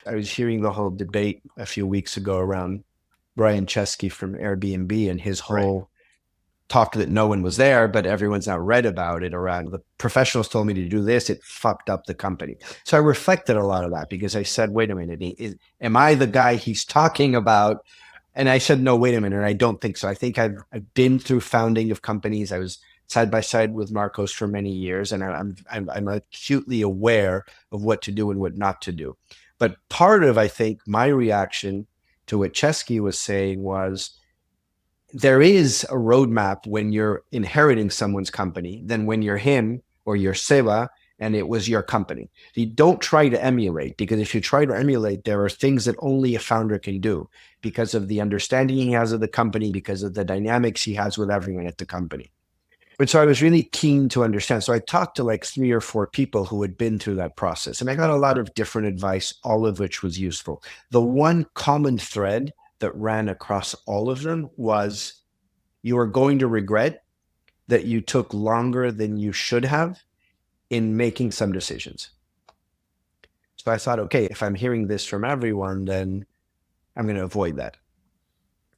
I was hearing the whole debate a few weeks ago around Brian Chesky from Airbnb and his Right. whole talk that no one was there, but everyone's now read about it around the professionals told me to do this. It fucked up the company. So I reflected a lot of that because I said, wait a minute, am I the guy he's talking about? And I said, no, wait a minute. I don't think so. I think I've been through founding of companies. I was side by side with Marcos for many years, and I'm acutely aware of what to do and what not to do. But part of, I think, my reaction to what Chesky was saying was there is a roadmap when you're inheriting someone's company than when you're him or you're Seba and it was your company. You don't try to emulate, because if you try to emulate, there are things that only a founder can do because of the understanding he has of the company, because of the dynamics he has with everyone at the company. And so I was really keen to understand. So I talked to like 3 or 4 people who had been through that process, and I got a lot of different advice, all of which was useful. The one common thread that ran across all of them was you are going to regret that you took longer than you should have in making some decisions. So I thought, okay, if I'm hearing this from everyone, then I'm going to avoid that.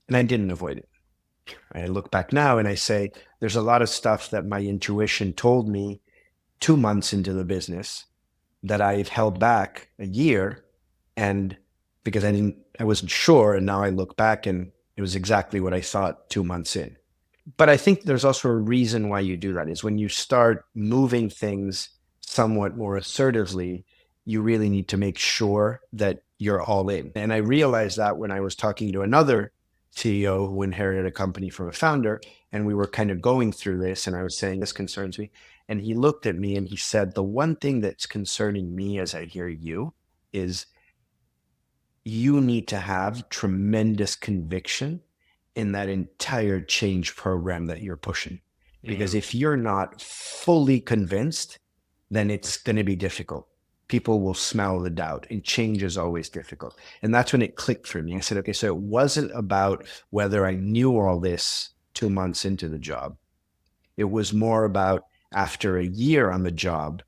And I didn't avoid it. I look back now and I say, there's a lot of stuff that my intuition told me 2 months into the business that I've held back a year, and because I wasn't sure. And now I look back and it was exactly what I thought 2 months in. But I think there's also a reason why you do that is when you start moving things somewhat more assertively, you really need to make sure that you're all in. And I realized that when I was talking to another CEO who inherited a company from a founder, and we were kind of going through this, and I was saying, this concerns me. And he looked at me and he said, the one thing that's concerning me as I hear you is you need to have tremendous conviction in that entire change program that you're pushing. Because if you're not fully convinced, then it's going to be difficult. People will smell the doubt, and change is always difficult. And that's when it clicked for me. I said, okay, so it wasn't about whether I knew all this 2 months into the job. It was more about after a year on the job,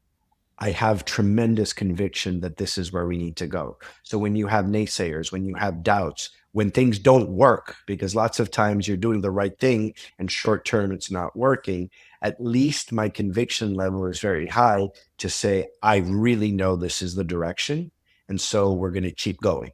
I have tremendous conviction that this is where we need to go. So when you have naysayers, when you have doubts, when things don't work, because lots of times you're doing the right thing and short term it's not working, at least my conviction level is very high to say, I really know this is the direction. And so we're going to keep going.